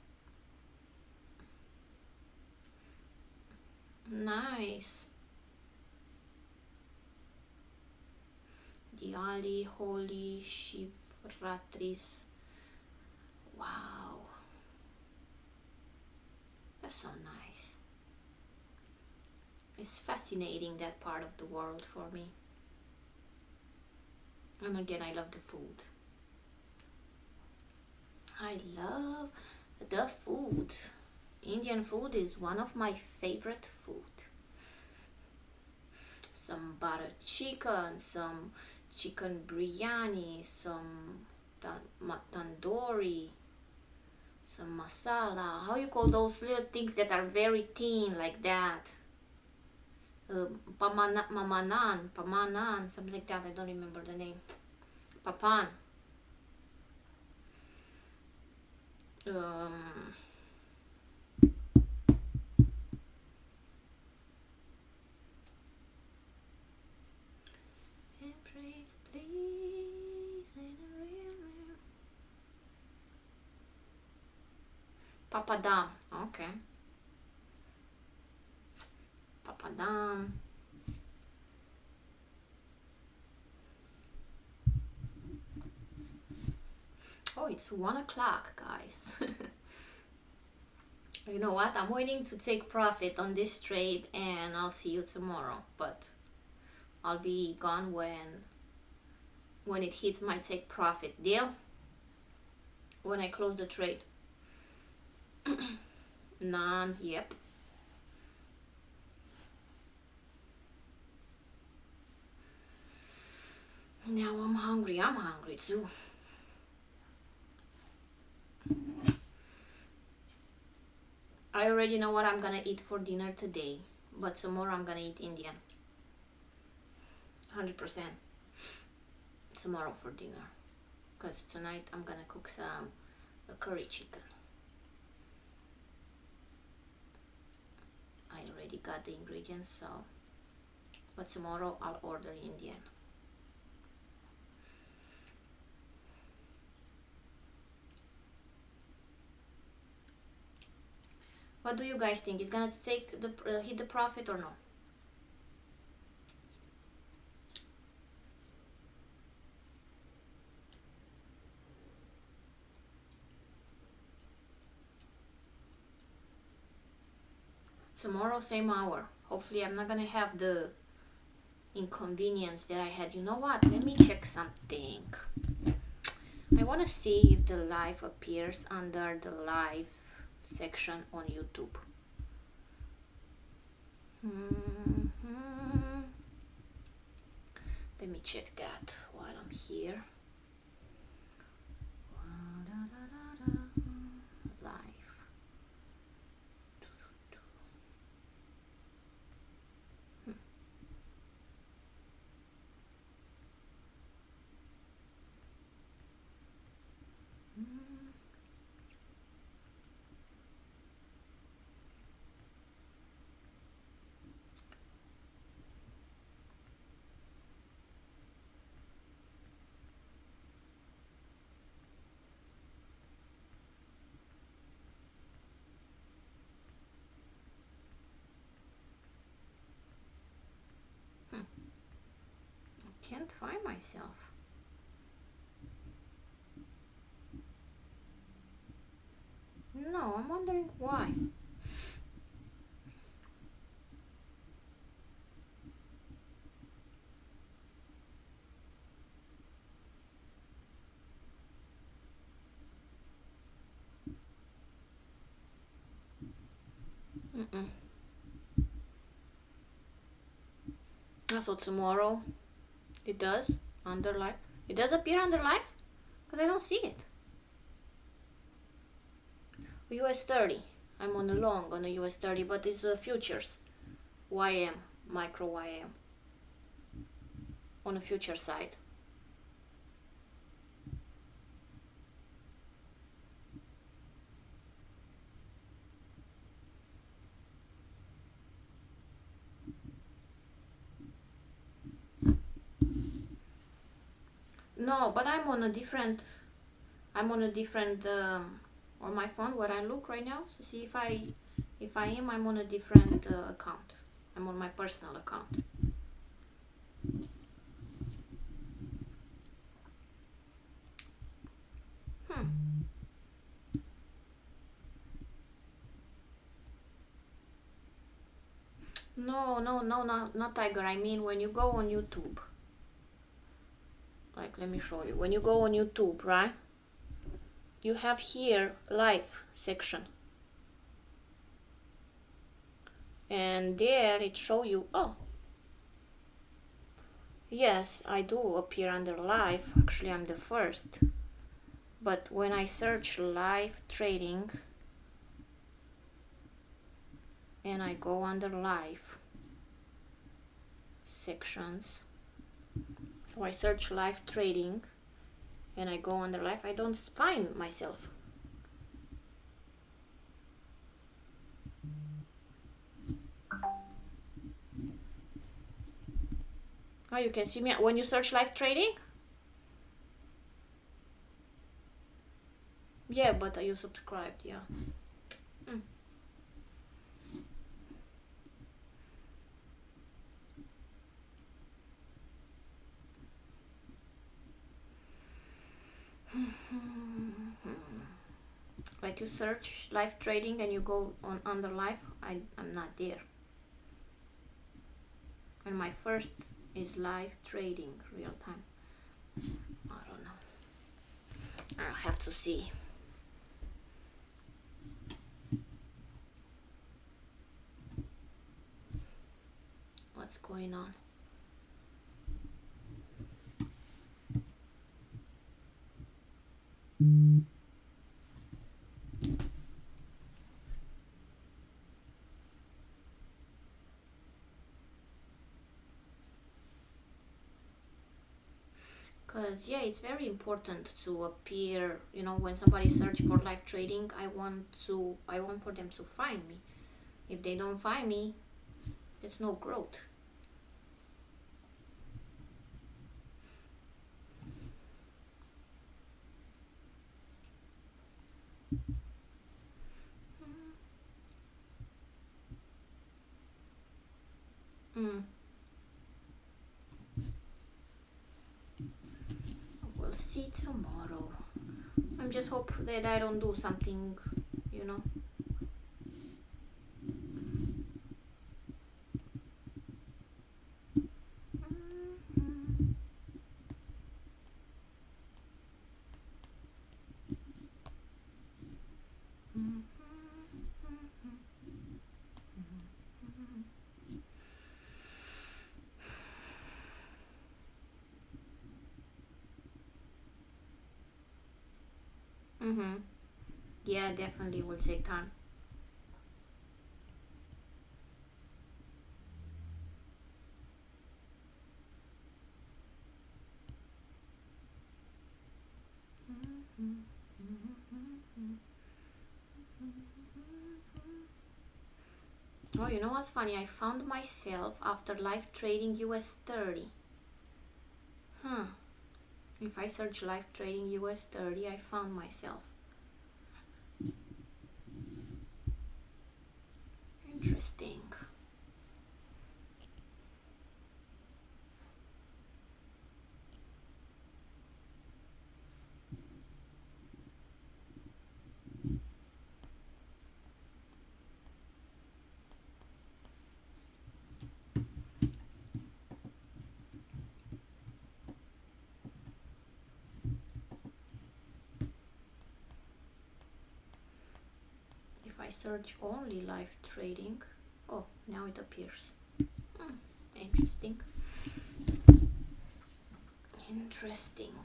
Nice. Diwali, Holi, Shivratris. Wow. That's so nice. It's fascinating, that part of the world for me. And again, I love the food. I love the food. Indian food is one of my favorite food. Some butter chicken, some chicken biryani, some tandoori, some masala. How you call those little things that are very thin like that? Pamanan, something like that. I don't remember the name. Papan. Papadam. Okay. Papadam. Oh, it's 1 o'clock, guys. You know what? I'm waiting to take profit on this trade and I'll see you tomorrow. But I'll be gone when it hits my take profit. Deal? When I close the trade. None. Yep. Now I'm hungry. I'm hungry too. I already know what I'm gonna eat for dinner today, but tomorrow I'm gonna eat Indian. 100% tomorrow for dinner, because tonight I'm gonna cook some curry chicken. I already got the ingredients, so but tomorrow I'll order Indian. What do you guys think? Is gonna take the hit the profit or no? Tomorrow, same hour. Hopefully I'm not gonna have the inconvenience that I had. You know what? Let me check something. I want to see if the live appears under the live section on YouTube. Let me check that while I'm here. Live. Can't find myself. No, I'm wondering why. So tomorrow it does under live. It does appear under live? Because I don't see it. US30. I'm on a long on a US30, but it's futures. YM, micro YM. On the future side. No, but I'm on a different on my phone where I look right now. So see if I'm on a different account. I'm on my personal account. No, not Tiger. I mean when you go on YouTube. Like, let me show you. When you go on YouTube, right? You have here live section. And there it show you, oh. Yes, I do appear under live. Actually, I'm the first. But when I search live trading and I go under live sections, so I search live trading and I go under live, I don't find myself. Oh, you can see me when you search live trading? Yeah, but you subscribed, yeah. Like you search live trading and you go on under live, I'm not there. And my first is live trading, real time. I don't know. I'll have to see. What's going on? Because yeah, it's very important to appear, you know, when somebody search for live trading, I want for them to find me. If they don't find me, there's no growth. We'll see tomorrow. I'm just hope that I don't do something, you know. Yeah, definitely will take time. Oh, you know what's funny? I found myself after live trading US30. If I search live trading US30, I found myself. Interesting. If I search only live trading, oh, now it appears. Interesting. Interesting.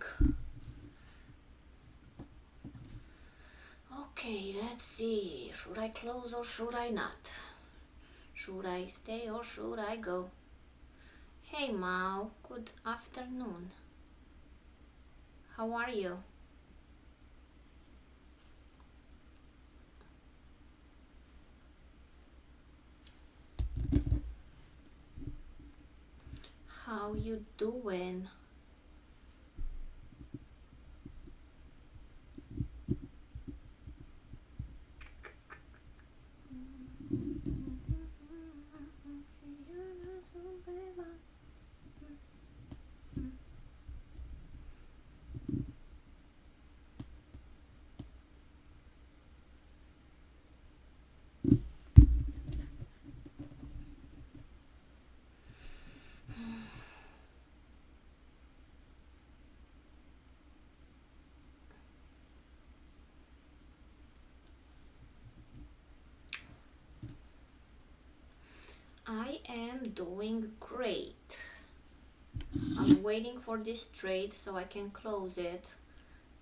Okay, let's see. Should I close or should I not? Should I stay or should I go? Hey Mao, good afternoon. How are you? How you doing? I am doing great. I'm waiting for this trade so I can close it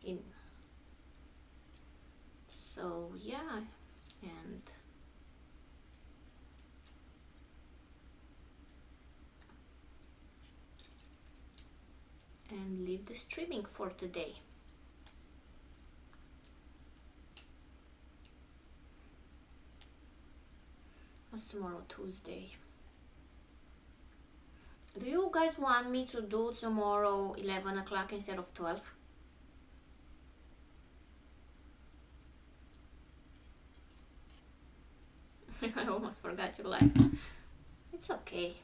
in. So yeah, and leave the streaming for today. What's tomorrow? Tuesday. Do you guys want me to do tomorrow 11 o'clock instead of 12? I almost forgot your life. It's okay.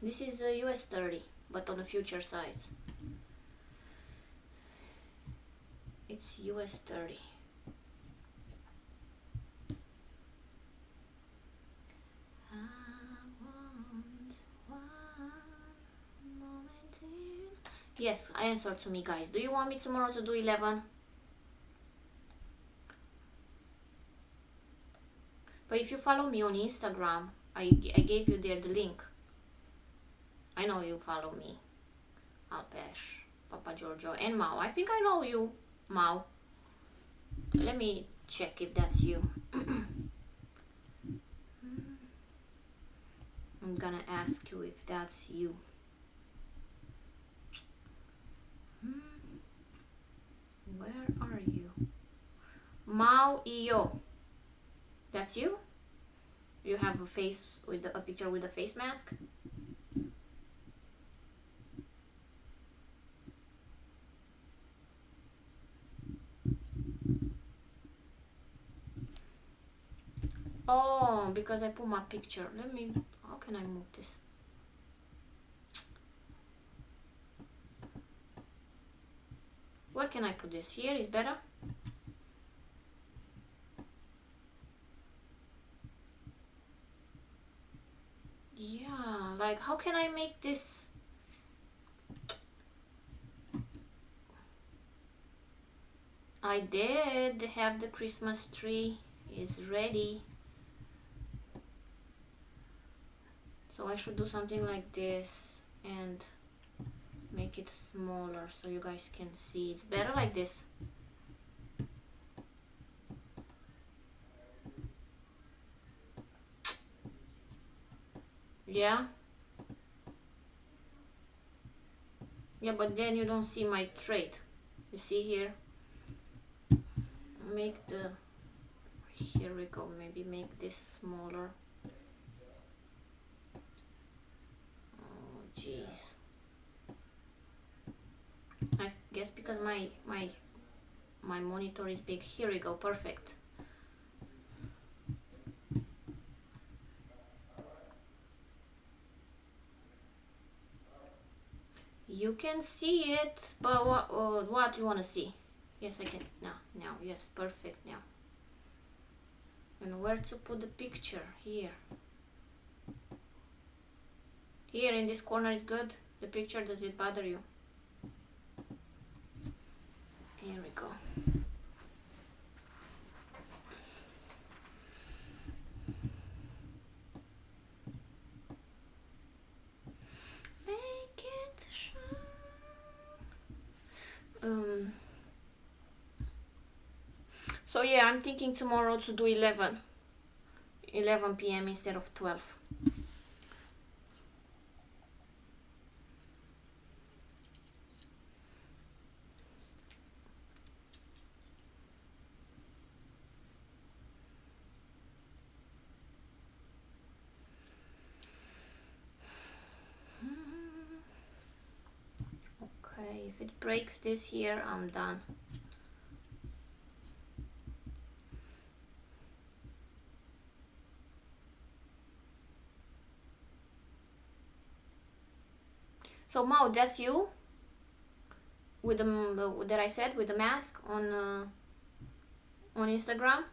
This is a US30, but on the future size. It's US30. Yes, answer to me, guys. Do you want me tomorrow to do 11? But if you follow me on Instagram, I gave you there the link. I know you follow me. Alpesh, Papa Giorgio, and Mao. I think I know you, Mao. Let me check if that's you. I'm gonna ask you if that's you. Where are you? Mao Iyo. That's you? You have a face with a picture with a face mask? Oh, because I put my picture. Let me, how can I move this? Where can I put this? Here is better? Yeah, like how can I make this? I did have the Christmas tree is ready. So I should do something like this and make it smaller so you guys can see. It's better like this. Yeah? Yeah, but then you don't see my trade. You see here? Make the, here we go, maybe make this smaller. Oh jeez. I guess because my monitor is big. Here we go, perfect. You can see it, but what you want to see? Yes, I can. Now, yes, perfect now. And where to put the picture? Here. Here in this corner is good. The picture, does it bother you? Here we go. Make it shine. So yeah, I'm thinking tomorrow to do 11 p.m. instead of 12. Okay, if it breaks this here, I'm done. So Mao, that's you with the that I said with the mask on Instagram.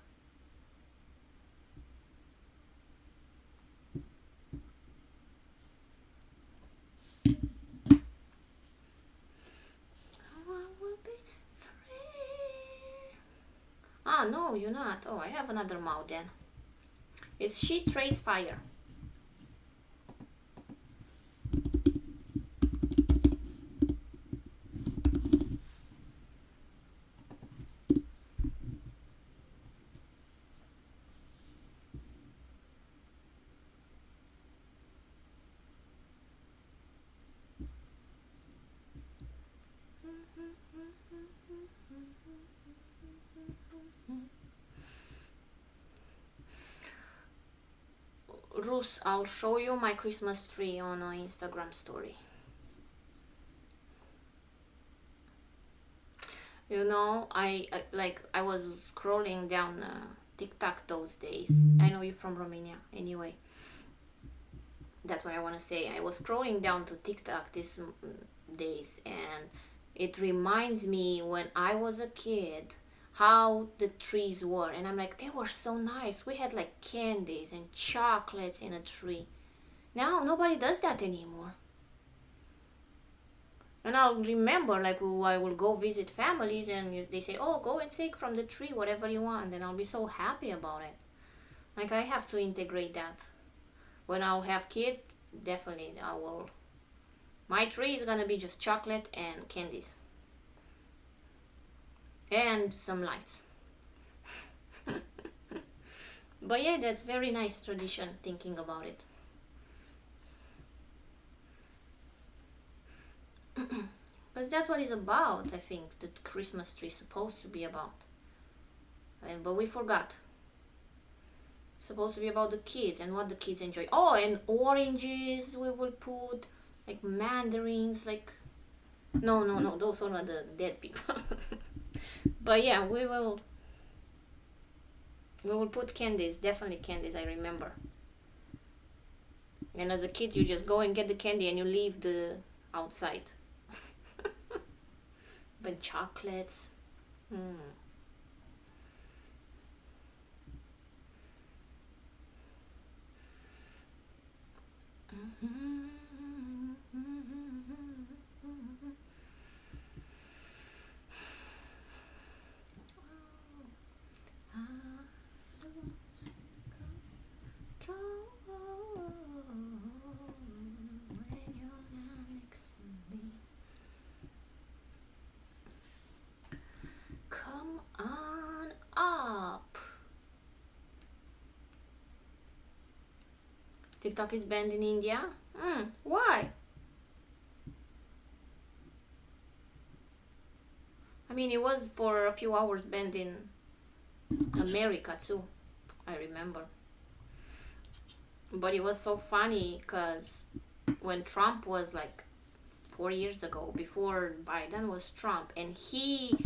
Ah no, you're not. Oh, I have another Mao then. It's she trades fire. Rus, I'll show you my Christmas tree on an Instagram story. You know, I was scrolling down TikTok those days. I know you're from Romania anyway. That's why I want to say I was scrolling down to TikTok these days, and it reminds me when I was a kid how the trees were, and I'm like, they were so nice. We had like candies and chocolates in a tree. Now nobody does that anymore. And I'll remember, like, I will go visit families and they say, oh, go and take from the tree whatever you want, and I'll be so happy about it. Like, I have to integrate that. When I'll have kids, definitely I will. My tree is gonna be just chocolate and candies. And some lights. But yeah, that's very nice tradition, thinking about it. Because that's what it's about, I think, the Christmas tree is supposed to be about. But we forgot. It's supposed to be about the kids and what the kids enjoy. Oh, and oranges we will put, like mandarins, like... No, those are not the dead people. But yeah, we will... We will put candies, definitely candies, I remember. And as a kid, you just go and get the candy and you leave the outside. But chocolates. Come on up. TikTok is banned in India? Why? I mean, it was for a few hours banned in America too, I remember. But it was so funny because when Trump was like 4 years ago, before Biden was Trump, and he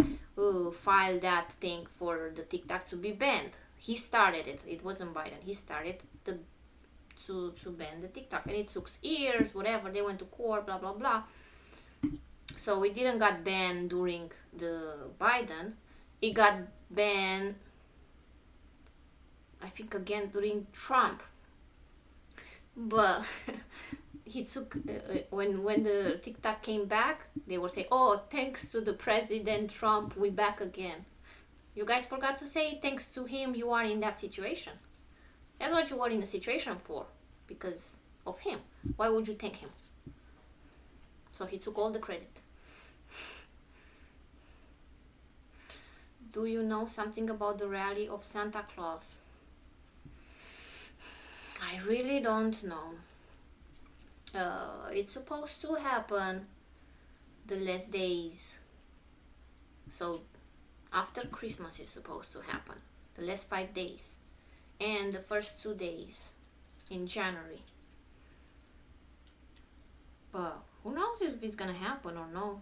filed that thing for the TikTok to be banned. He started it. It wasn't Biden. He started to ban the TikTok, and it took years, whatever. They went to court, blah blah blah. So it didn't got banned during the Biden. It got banned, I think, again during Trump. But he took when the TikTok came back, they were saying, "Oh, thanks to the President Trump, we back again." You guys forgot to say thanks to him you are in that situation. That's what you are in a situation for, because of him. Why would you thank him? So he took all the credit. Do you know something about the rally of Santa Claus? I really don't know. It's supposed to happen the last days. So after Christmas it's supposed to happen. The last 5 days. And the first 2 days in January. But who knows if it's gonna happen or no.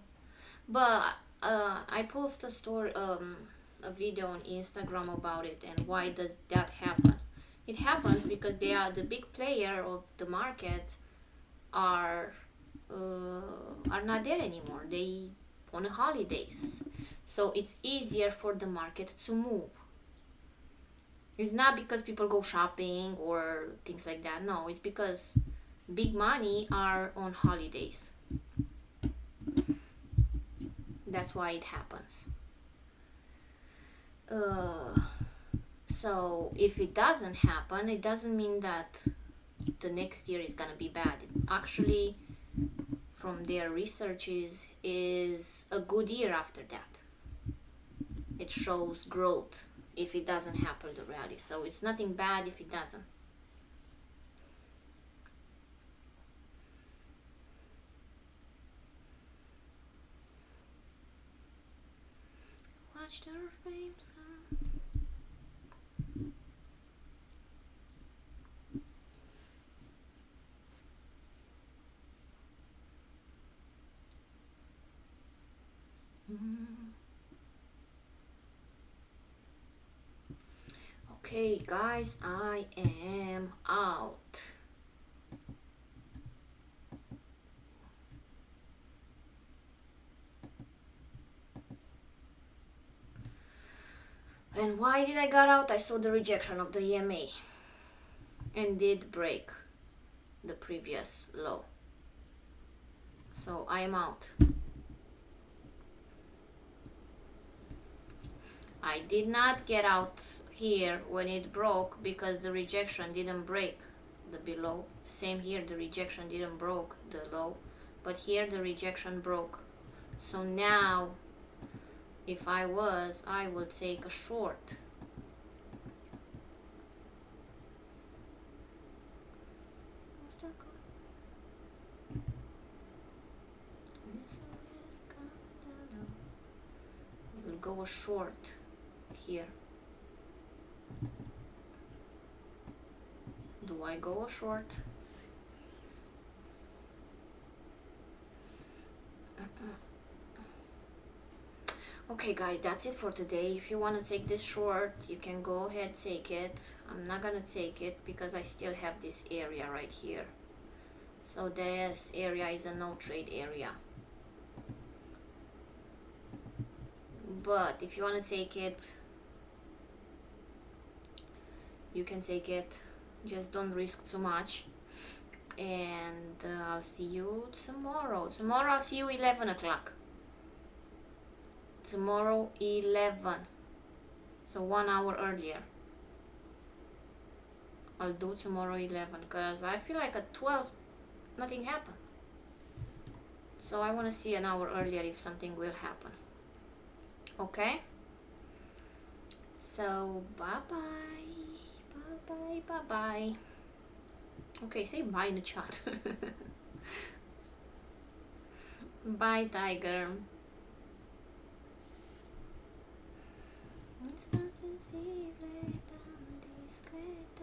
But I posted a video on Instagram about it and why does that happen. It happens because they are the big player of the market are not there anymore. They on holidays, so it's easier for the market to move. It's not because people go shopping or things like that. No, it's because big money are on holidays. That's why it happens. So if it doesn't happen, it doesn't mean that the next year is gonna be bad. Actually, from their researches, is a good year after that. It shows growth if it doesn't happen, the rally. So it's nothing bad if it doesn't. Watch the flames. Okay, guys, I am out. And why did I got out? I saw the rejection of the EMA and did break the previous low. So I am out. I did not get out here when it broke because the rejection didn't break the below. Same here, the rejection didn't broke the low, but here the rejection broke. So now if I would take a short. We'll go a short here. Do I go a short? Okay guys, that's it for today. If you want to take this short, you can go ahead, take it. I'm not gonna take it because I still have this area right here. So this area is a no trade area. But if you want to take it, you can take it. Just don't risk too much. And I'll see you tomorrow. Tomorrow I'll see you 11 o'clock. Tomorrow 11. So 1 hour earlier. I'll do tomorrow 11 because I feel like at 12 nothing happened. So I want to see an hour earlier if something will happen. Okay? So bye bye. Bye bye. Bye bye. Okay, say bye in the chat. Bye, tiger. Es tan sensible, tan discreto.